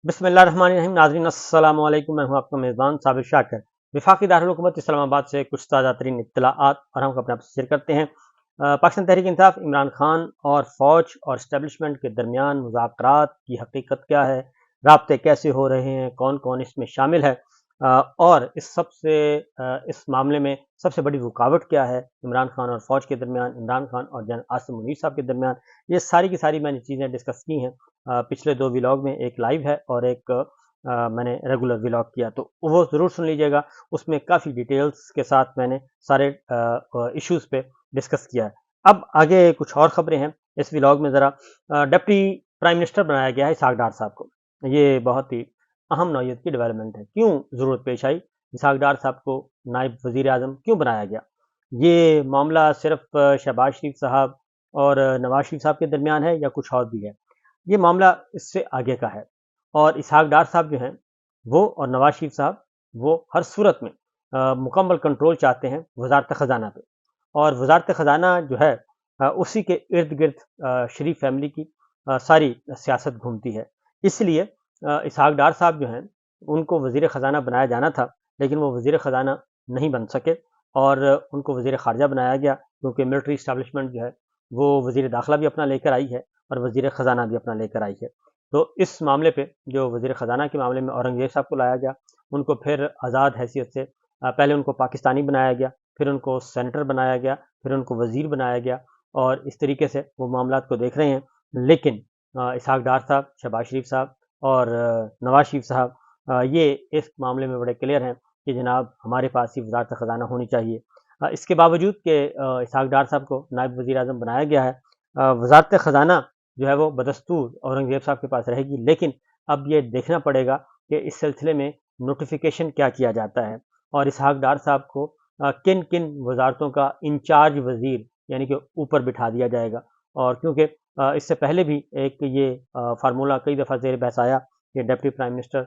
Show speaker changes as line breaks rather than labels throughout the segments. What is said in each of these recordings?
بسم اللہ الرحمن الرحیم. ناظرین السلام علیکم. میں ہوں آپ کا میزبان صابر شاکر. وفاقی دارالحکومت اسلام آباد سے کچھ تازہ ترین اطلاعات اور ہم اپنے آپ سے شیئر کرتے ہیں. پاکستان تحریک انصاف عمران خان اور فوج اور اسٹیبلشمنٹ کے درمیان مذاکرات کی حقیقت کیا ہے، رابطے کیسے ہو رہے ہیں، کون کون اس میں شامل ہے، اور اس معاملے میں سب سے بڑی رکاوٹ کیا ہے عمران خان اور فوج کے درمیان، عمران خان اور جنرل عاصم منیر صاحب کے درمیان. یہ ساری کی ساری میں نے چیزیں ڈسکس کی ہیں پچھلے 2 ولاگ میں. ایک لائیو ہے اور ایک میں نے ریگولر ولاگ کیا، تو وہ ضرور سن لیجیے گا. اس میں کافی ڈیٹیلز کے ساتھ میں نے سارے ایشوز پہ ڈسکس کیا ہے. اب آگے کچھ اور خبریں ہیں اس ولاگ میں. ذرا ڈپٹی پرائم منسٹر بنایا گیا ہے اسحاق ڈار صاحب کو. یہ بہت ہی اہم نوعیت کی ڈیولپمنٹ ہے. کیوں ضرورت پیش آئی اسحاق ڈار صاحب کو نائب وزیر اعظم کیوں بنایا گیا؟ یہ معاملہ صرف شہباز شریف صاحب اور نواز شریف صاحب کے درمیان ہے یا کچھ اور بھی ہے؟ یہ معاملہ اس سے آگے کا ہے، اور اسحاق ڈار صاحب جو ہیں وہ اور نواز شریف صاحب وہ ہر صورت میں مکمل کنٹرول چاہتے ہیں وزارت خزانہ پہ. اور وزارت خزانہ جو ہے اسی کے ارد گرد شریف فیملی کی ساری سیاست گھومتی ہے. اس لیے اسحاق ڈار صاحب جو ہیں ان کو وزیر خزانہ بنایا جانا تھا، لیکن وہ وزیر خزانہ نہیں بن سکے اور ان کو وزیر خارجہ بنایا گیا، کیونکہ ملٹری اسٹیبلشمنٹ جو ہے وہ وزیر داخلہ بھی اپنا لے کر آئی ہے اور وزیر خزانہ بھی اپنا لے کر آئی ہے. تو اس معاملے پہ جو وزیر خزانہ کے معاملے میں اورنگزیب صاحب کو لایا گیا، ان کو پھر آزاد حیثیت سے پہلے ان کو پاکستانی بنایا گیا، پھر ان کو سینیٹر بنایا گیا، پھر ان کو وزیر بنایا گیا، اور اس طریقے سے وہ معاملات کو دیکھ رہے ہیں. لیکن اسحاق ڈار صاحب، شہباز شریف صاحب اور نواز شریف صاحب یہ اس معاملے میں بڑے کلیئر ہیں کہ جناب ہمارے پاس ہی وزارت خزانہ ہونی چاہیے. اس کے باوجود کہ اسحاق ڈار صاحب کو نائب وزیر اعظم بنایا گیا ہے، وزارت خزانہ جو ہے وہ بدستور اورنگزیب صاحب کے پاس رہے گی. لیکن اب یہ دیکھنا پڑے گا کہ اس سلسلے میں نوٹیفیکیشن کیا جاتا ہے، اور اسحاق ڈار صاحب کو کن کن وزارتوں کا انچارج وزیر یعنی کہ اوپر بٹھا دیا جائے گا. اور کیونکہ اس سے پہلے بھی ایک یہ فارمولہ کئی دفعہ زیر بحث آیا کہ deputy prime minister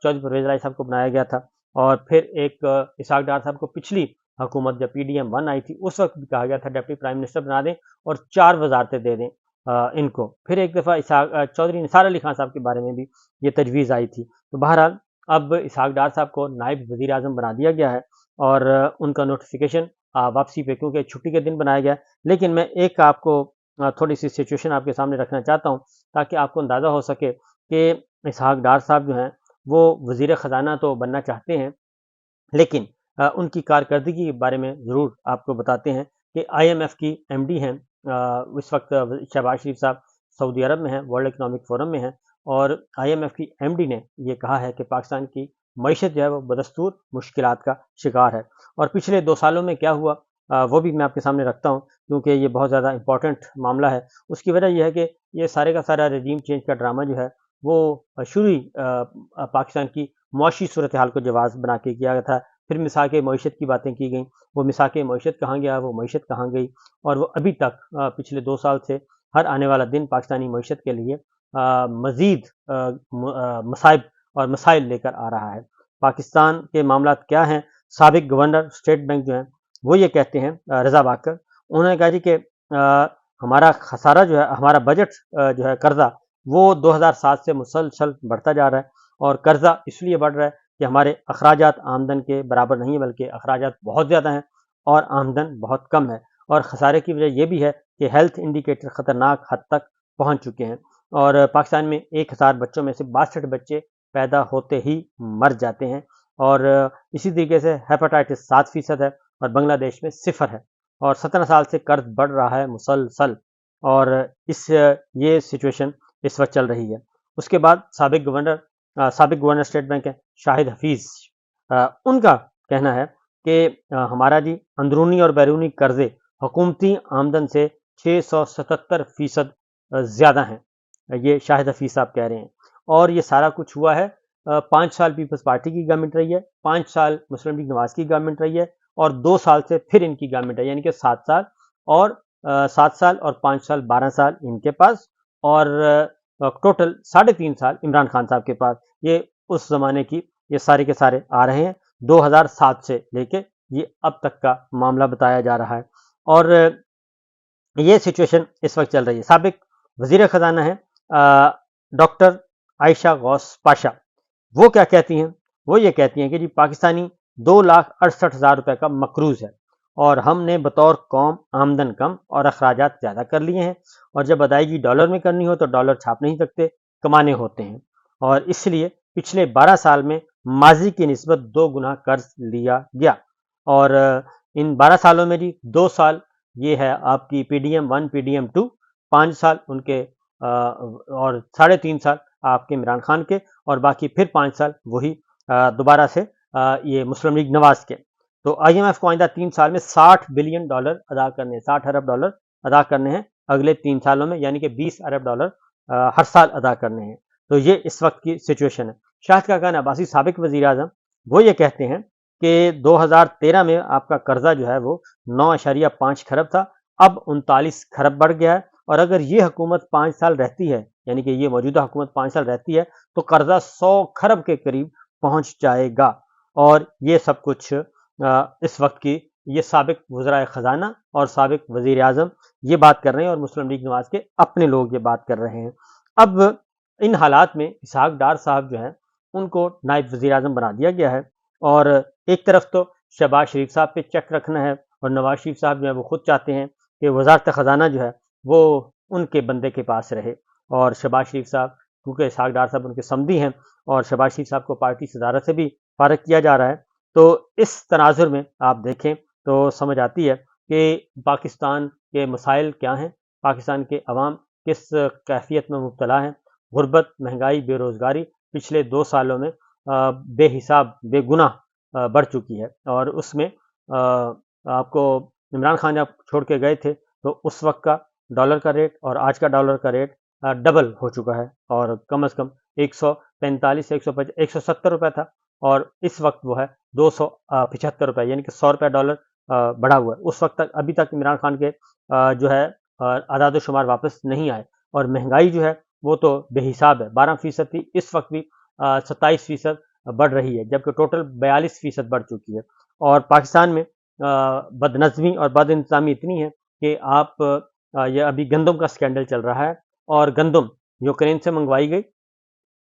Chaudhry Pervaiz Elahi صاحب کو بنایا گیا تھا، اور پھر ایک اسحاق ڈار صاحب کو پچھلی حکومت جب PDM-1 آئی تھی اس وقت بھی کہا گیا تھا ڈپٹی پرائم منسٹر بنا دیں اور 4 وزارتیں دے دیں ان کو. پھر ایک دفعہ چودھری نثار علی خان صاحب کے بارے میں بھی یہ تجویز آئی تھی. تو بہرحال اب اسحاق ڈار صاحب کو نائب وزیر اعظم بنا دیا گیا ہے، اور ان کا نوٹیفیکیشن واپسی پہ کیونکہ چھٹی کے دن بنایا گیا ہے. لیکن میں ایک آپ کو تھوڑی سی سچویشن آپ کے سامنے رکھنا چاہتا ہوں تاکہ آپ کو اندازہ ہو سکے کہ اسحاق ڈار صاحب جو ہیں وہ وزیر خزانہ تو بننا چاہتے ہیں، لیکن ان کی کارکردگی کے بارے میں ضرور آپ کو بتاتے ہیں کہ IMF کی MD ہیں اس وقت شہباز شریف صاحب سعودی عرب میں ہیں، ورلڈ اکنامک فورم میں ہیں، اور IMF کی MD نے یہ کہا ہے کہ پاکستان کی معیشت جو ہے وہ بدستور مشکلات کا شکار ہے. اور پچھلے 2 سالوں میں کیا ہوا وہ بھی میں آپ کے سامنے رکھتا ہوں، کیونکہ یہ بہت زیادہ امپورٹنٹ معاملہ ہے. اس کی وجہ یہ ہے کہ یہ سارے کا سارا رجیم چینج کا ڈرامہ جو ہے وہ شروع پاکستان کی معاشی صورتحال کو جواز بنا کے کیا گیا تھا. پھر مساق معیشت کی باتیں کی گئیں، وہ مساق معیشت کہاں گیا، وہ معیشت کہاں گئی، اور وہ ابھی تک پچھلے 2 سال سے ہر آنے والا دن پاکستانی معیشت کے لیے مزید مصائب اور مسائل لے کر آ رہا ہے. پاکستان کے معاملات کیا ہیں؟ سابق گورنر اسٹیٹ بینک جو ہیں وہ یہ کہتے ہیں، رضا باکر، انہوں نے کہا جی کہ ہمارا خسارہ جو ہے، ہمارا بجٹ جو ہے قرضہ وہ 2007 سے مسلسل بڑھتا جا رہا ہے، اور قرضہ اس لیے بڑھ رہا ہے کہ ہمارے اخراجات آمدن کے برابر نہیں، بلکہ اخراجات بہت زیادہ ہیں اور آمدن بہت کم ہے. اور خسارے کی وجہ یہ بھی ہے کہ ہیلتھ انڈیکیٹر خطرناک حد تک پہنچ چکے ہیں، اور پاکستان میں 1000 بچوں میں سے 62 بچے پیدا ہوتے ہی مر جاتے ہیں، اور اسی طریقے سے ہیپاٹائٹس 7% ہے اور بنگلہ دیش میں 0 ہے، اور 17 سال سے قرض بڑھ رہا ہے مسلسل، اور یہ سچویشن اس وقت چل رہی ہے. اس کے بعد سابق گورنر اسٹیٹ بینک ہے شاہد حفیظ، ان کا کہنا ہے کہ ہمارا جی اندرونی اور بیرونی قرضے حکومتی آمدن سے 677% زیادہ ہیں. یہ شاہد حفیظ صاحب کہہ رہے ہیں، اور یہ سارا کچھ ہوا ہے 5 سال پیپلز پارٹی کی گورنمنٹ رہی ہے، 5 سال مسلم لیگ نواز کی گورنمنٹ رہی ہے، اور 2 سال سے پھر ان کی گورنمنٹ ہے، یعنی کہ 7 سال اور 7 سال اور 5 سال 12 سال ان کے پاس، اور ٹوٹل 3.5 سال عمران خان صاحب کے پاس. یہ اس زمانے کی یہ سارے کے سارے آ رہے ہیں 2007 سے لے کے یہ اب تک کا معاملہ بتایا جا رہا ہے، اور یہ سچویشن اس وقت چل رہی ہے. سابق وزیر خزانہ ہے ڈاکٹر عائشہ غوث پاشا، وہ کیا کہتی ہیں؟ وہ یہ کہتی ہیں کہ جی پاکستانی 2,68,000 روپے کا مقروض ہے اور ہم نے بطور قوم آمدن کم اور اخراجات زیادہ کر لیے ہیں، اور جب ادائیگی ڈالر میں کرنی ہو تو ڈالر چھاپ نہیں سکتے، کمانے ہوتے ہیں، اور اس لیے پچھلے 12 سال میں ماضی کی نسبت 2 گنا قرض لیا گیا، اور ان 12 سالوں میں جی 2 سال یہ ہے آپ کی P D M 1 P D M 2، 5 سال ان کے اور 3.5 سال آپ کے عمران خان کے، اور باقی پھر 5 سال وہی دوبارہ سے یہ مسلم لیگ نواز کے۔ تو آئی ایم ایف کو آئندہ 3 سال میں $60 بلین ادا کرنے ہیں، 60 ارب ڈالر ادا کرنے ہیں اگلے 3 سالوں میں، یعنی کہ $20 ارب ہر سال ادا کرنے ہیں۔ تو یہ اس وقت کی سچویشن ہے۔ شاہد خاقان عباسی سابق وزیر اعظم وہ یہ کہتے ہیں کہ 2013 میں آپ کا قرضہ جو ہے وہ 9.5 کھرب تھا، اب 39 کھرب بڑھ گیا ہے، اور اگر یہ حکومت 5 سال رہتی ہے، یعنی کہ یہ موجودہ حکومت 5 سال رہتی ہے، تو قرضہ 100 کھرب کے قریب پہنچ جائے گا۔ اور یہ سب کچھ اس وقت کی یہ سابق وزرائے خزانہ اور سابق وزیر اعظم یہ بات کر رہے ہیں، اور مسلم لیگ نواز کے اپنے لوگ یہ بات کر رہے ہیں۔ اب ان حالات میں اسحاق ڈار صاحب جو ہیں ان کو نائب وزیر اعظم بنا دیا گیا ہے، اور ایک طرف تو شہباز شریف صاحب پہ چیک رکھنا ہے، اور نواز شریف صاحب جو ہے وہ خود چاہتے ہیں کہ وزارت خزانہ جو ہے وہ ان کے بندے کے پاس رہے، اور شہباز شریف صاحب کیونکہ اسحاق ڈار صاحب ان کے سمدی ہیں، اور شہباز شریف صاحب کو پارٹی صدارت سے بھی فارغ کیا جا رہا ہے، تو اس تناظر میں آپ دیکھیں تو سمجھ آتی ہے کہ پاکستان کے مسائل کیا ہیں، پاکستان کے عوام کس کیفیت میں مبتلا ہیں۔ غربت، مہنگائی، بے روزگاری پچھلے 2 سالوں میں بے حساب بے گناہ بڑھ چکی ہے، اور اس میں آپ کو عمران خان جب چھوڑ کے گئے تھے تو اس وقت کا ڈالر کا ریٹ اور آج کا ڈالر کا ریٹ ڈبل ہو چکا ہے، اور کم از کم 145 سے 170 روپے تھا، اور اس وقت وہ ہے 275 روپے، یعنی کہ 100 روپے ڈالر بڑھا ہوا ہے۔ اس وقت تک ابھی تک عمران خان کے جو ہے اعداد و شمار واپس نہیں آئے، اور مہنگائی جو ہے وہ تو بے حساب ہے، 12% تھی، اس وقت بھی 27% بڑھ رہی ہے، جبکہ ٹوٹل 42% بڑھ چکی ہے۔ اور پاکستان میں بد نظمی اور بد انتظامی اتنی ہے کہ آپ یہ ابھی گندم کا سکینڈل چل رہا ہے، اور گندم یوکرین سے منگوائی گئی،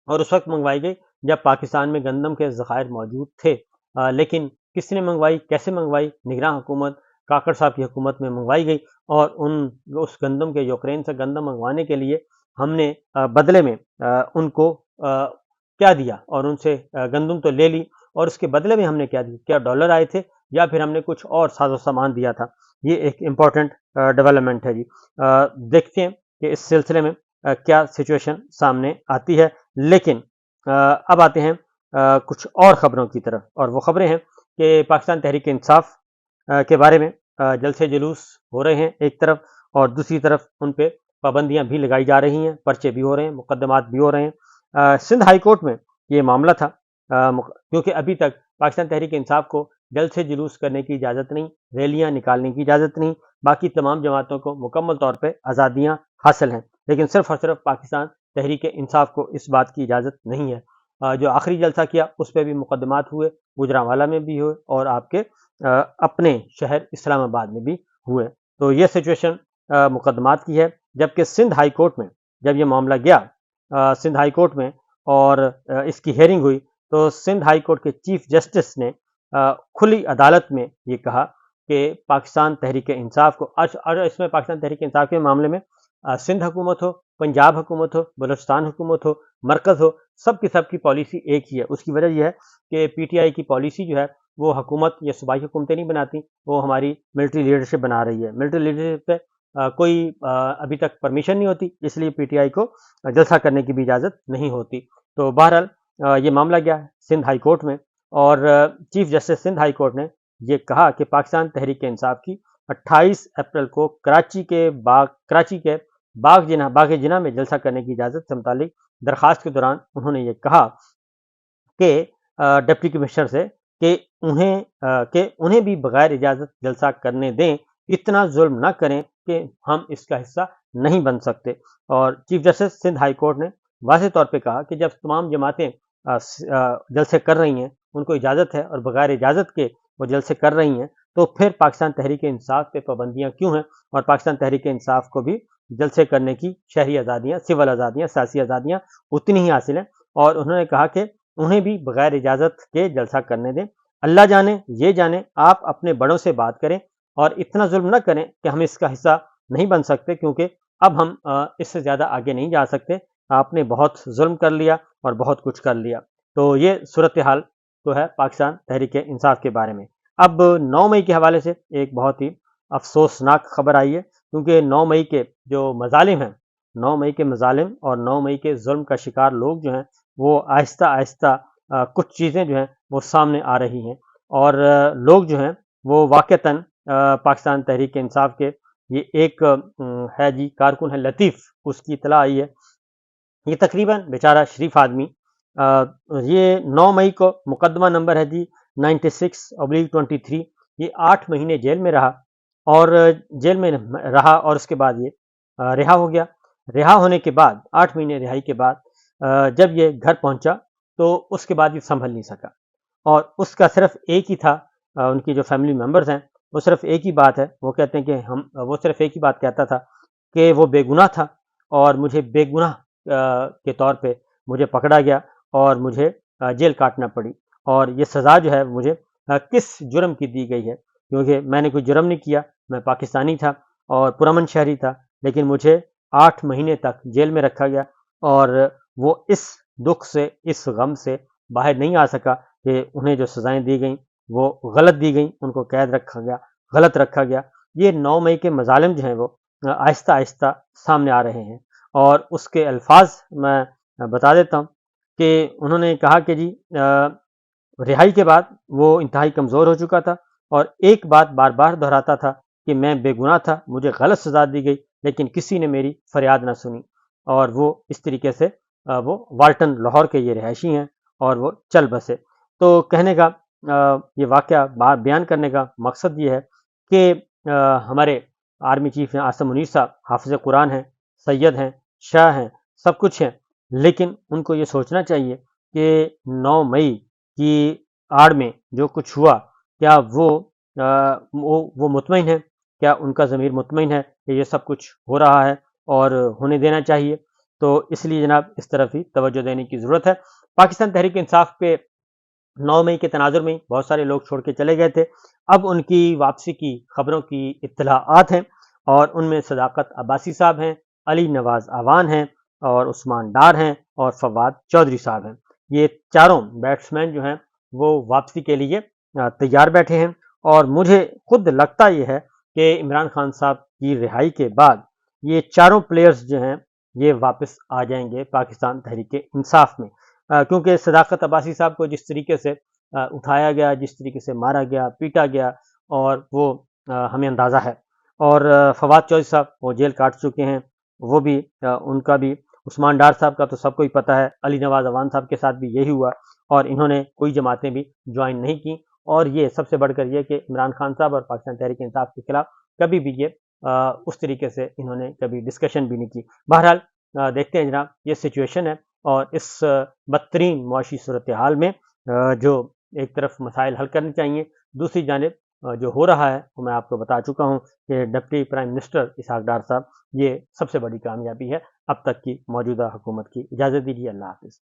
اور اس وقت منگوائی گئی جب پاکستان میں گندم کے ذخائر موجود تھے، لیکن کس نے منگوائی، کیسے منگوائی؟ نگراں حکومت کاکڑ صاحب کی حکومت میں منگوائی گئی، اور اس گندم کے یوکرین سے گندم منگوانے کے لیے ہم نے بدلے میں ان کو کیا دیا، اور ان سے گندم تو لے لی، اور اس کے بدلے میں ہم نے کیا دیا؟ کیا ڈالر آئے تھے، یا پھر ہم نے کچھ اور ساز و سامان دیا تھا؟ یہ ایک امپورٹنٹ ڈیولپمنٹ ہے جی۔ دیکھتے ہیں کہ اس سلسلے میں کیا سچویشن سامنے آتی ہے، لیکن اب آتے ہیں کچھ اور خبروں کی طرف، اور وہ خبریں ہیں کہ پاکستان تحریک انصاف کے بارے میں جلسے جلوس ہو رہے ہیں ایک طرف، اور دوسری طرف ان پہ پابندیاں بھی لگائی جا رہی ہیں، پرچے بھی ہو رہے ہیں، مقدمات بھی ہو رہے ہیں۔ سندھ ہائی کورٹ میں یہ معاملہ تھا، کیونکہ ابھی تک پاکستان تحریک انصاف کو جلسے جلوس کرنے کی اجازت نہیں، ریلیاں نکالنے کی اجازت نہیں، باقی تمام جماعتوں کو مکمل طور پہ آزادیاں حاصل ہیں، لیکن صرف اور صرف پاکستان تحریک انصاف کو اس بات کی اجازت نہیں ہے۔ جو آخری جلسہ کیا اس پہ بھی مقدمات ہوئے، گوجرانوالا میں بھی ہوئے، اور آپ کے اپنے شہر اسلام آباد میں بھی ہوئے۔ تو یہ سچویشن مقدمات کی ہے، جبکہ سندھ ہائی کورٹ میں جب یہ معاملہ گیا سندھ ہائی کورٹ میں، اور اس کی ہیئرنگ ہوئی، تو سندھ ہائی کورٹ کے چیف جسٹس نے کھلی عدالت میں یہ کہا کہ پاکستان تحریک انصاف کو اس میں پاکستان تحریک انصاف کے معاملے میں سندھ حکومت ہو، پنجاب حکومت ہو، بلوچستان حکومت ہو، مرکز ہو، سب کی پالیسی ایک ہی ہے۔ اس کی وجہ یہ ہے کہ پی ٹی آئی کی پالیسی جو ہے وہ حکومت یا صوبائی حکومتیں نہیں بناتی، وہ ہماری ملٹری لیڈرشپ بنا رہی ہے۔ ملٹری لیڈرشپ پہ کوئی ابھی تک پرمیشن نہیں ہوتی، اس لیے پی ٹی آئی کو جلسہ کرنے کی بھی اجازت نہیں ہوتی۔ تو بہرحال یہ معاملہ گیا ہے سندھ ہائی کورٹ میں، اور chief justice Sindh high court نے یہ کہا کہ پاکستان تحریک انصاف کی 28 اپریل کو کراچی کے باغ جناح میں جلسہ کرنے کی اجازت سے متعلق درخواست کے دوران انہوں نے یہ کہا کہ ڈپٹی کمشنر سے کہ انہیں بھی بغیر اجازت جلسہ کرنے دیں، اتنا ظلم نہ کریں کہ ہم اس کا حصہ نہیں بن سکتے۔ اور chief justice Sindh high court نے واضح طور پہ کہا کہ جب تمام جماعتیں جلسے کر رہی ہیں، ان کو اجازت ہے، اور بغیر اجازت کے وہ جلسے کر رہی ہیں، تو پھر پاکستان تحریک انصاف پہ پابندیاں کیوں ہیں، اور پاکستان تحریک انصاف کو بھی جلسے کرنے کی شہری آزادیاں، سول آزادیاں، سیاسی آزادیاں اتنی ہی حاصل ہیں، اور انہوں نے کہا کہ انہیں بھی بغیر اجازت کے جلسہ کرنے دیں۔ اللہ جانے، یہ جانے، آپ اپنے بڑوں سے بات کریں اور اتنا ظلم نہ کریں کہ ہم اس کا حصہ نہیں بن سکتے، کیونکہ اب ہم اس سے زیادہ آگے نہیں جا سکتے، آپ نے بہت ظلم کر لیا اور بہت کچھ کر لیا۔ تو یہ صورتحال تو ہے پاکستان تحریک انصاف کے بارے میں۔ اب 9 مئی کے حوالے سے ایک بہت ہی افسوسناک خبر آئی ہے، کیونکہ 9 مئی کے جو مظالم ہیں، 9 مئی کے مظالم اور 9 مئی کے ظلم کا شکار لوگ جو ہیں، وہ آہستہ آہستہ کچھ چیزیں جو ہیں وہ سامنے آ رہی ہیں، اور لوگ جو ہیں وہ واقعتاً پاکستان تحریک انصاف کے یہ ایک ہے جی کارکن ہے لطیف، اس کی اطلاع آئی ہے، یہ تقریباً بیچارہ شریف آدمی، یہ 9 مئی کو مقدمہ نمبر ہے جی 96/23، یہ 8 مہینے جیل میں رہا، اور جیل میں رہا اور اس کے بعد یہ رہا ہو گیا۔ رہا ہونے کے بعد 8 مہینے رہائی کے بعد جب یہ گھر پہنچا تو اس کے بعد یہ سنبھل نہیں سکا، اور اس کا صرف ایک ہی تھا، ان کی جو فیملی ممبرز ہیں وہ صرف ایک ہی بات ہے، وہ کہتے ہیں کہ وہ صرف ایک ہی بات کہتا تھا کہ وہ بے گناہ تھا، اور مجھے بے گناہ کے طور پہ مجھے پکڑا گیا اور مجھے جیل کاٹنا پڑی، اور یہ سزا جو ہے مجھے کس جرم کی دی گئی ہے، کیونکہ میں نے کوئی جرم نہیں کیا، میں پاکستانی تھا اور پرامن شہری تھا، لیکن مجھے 8 مہینے تک جیل میں رکھا گیا، اور وہ اس دکھ سے، اس غم سے باہر نہیں آ سکا کہ انہیں جو سزائیں دی گئیں وہ غلط دی گئیں، ان کو قید رکھا گیا، غلط رکھا گیا۔ یہ 9 مئی کے مظالم جو ہیں وہ آہستہ آہستہ سامنے آ رہے ہیں، اور اس کے الفاظ میں بتا دیتا ہوں کہ انہوں نے کہا کہ جی رہائی کے بعد وہ انتہائی کمزور ہو چکا تھا، اور ایک بات بار بار دہراتا تھا کہ میں بے گناہ تھا، مجھے غلط سزا دی گئی، لیکن کسی نے میری فریاد نہ سنی، اور وہ اس طریقے سے وہ والٹن لاہور کے یہ رہائشی ہیں، اور وہ چل بسے۔ تو کہنے کا یہ واقعہ بیان کرنے کا مقصد یہ ہے کہ ہمارے آرمی چیف ہیں عاصم منیر صاحب، حافظ قرآن ہیں، سید ہیں، شاہ ہیں، سب کچھ ہیں، لیکن ان کو یہ سوچنا چاہیے کہ 9 مئی کی آڑ میں جو کچھ ہوا، کیا وہ مطمئن ہے؟ کیا ان کا ضمیر مطمئن ہے کہ یہ سب کچھ ہو رہا ہے اور ہونے دینا چاہیے؟ تو اس لیے جناب اس طرف ہی توجہ دینے کی ضرورت ہے۔ پاکستان تحریک انصاف پہ 9 مئی کے تناظر میں بہت سارے لوگ چھوڑ کے چلے گئے تھے، اب ان کی واپسی کی خبروں کی اطلاعات ہیں، اور ان میں صداقت عباسی صاحب ہیں، علی نواز آوان ہیں، اور عثمان ڈار ہیں، اور فواد چودھری صاحب ہیں۔ یہ چاروں بیٹسمین جو ہیں وہ واپسی کے لیے تیار بیٹھے ہیں، اور مجھے خود لگتا یہ ہے کہ عمران خان صاحب کی رہائی کے بعد یہ چاروں پلیئرز جو ہیں یہ واپس آ جائیں گے پاکستان تحریک انصاف میں، کیونکہ صداقت عباسی صاحب کو جس طریقے سے اٹھایا گیا، جس طریقے سے مارا گیا، پیٹا گیا، اور وہ ہمیں اندازہ ہے، اور فواد چودھری صاحب وہ جیل کاٹ چکے ہیں، وہ بھی ان کا بھی، عثمان ڈار صاحب کا تو سب کو ہی پتہ ہے، علی نواز اوان صاحب کے ساتھ بھی یہی ہوا، اور انہوں نے کوئی جماعتیں بھی جوائن نہیں کی، اور یہ سب سے بڑھ کر یہ کہ عمران خان صاحب اور پاکستان تحریک انصاف کے خلاف کبھی بھی یہ اس طریقے سے انہوں نے کبھی ڈسکشن بھی نہیں کی۔ بہرحال دیکھتے ہیں جناب، یہ سچویشن ہے، اور اس بدترین معاشی صورتحال میں جو ایک طرف مسائل حل کرنے چاہیے، دوسری جانب جو ہو رہا ہے وہ میں آپ کو بتا چکا ہوں کہ deputy prime minister Ishaq Dar صاحب، یہ سب سے بڑی کامیابی ہے اب تک کی موجودہ حکومت کی۔ اجازت دیجیے، اللہ حافظ۔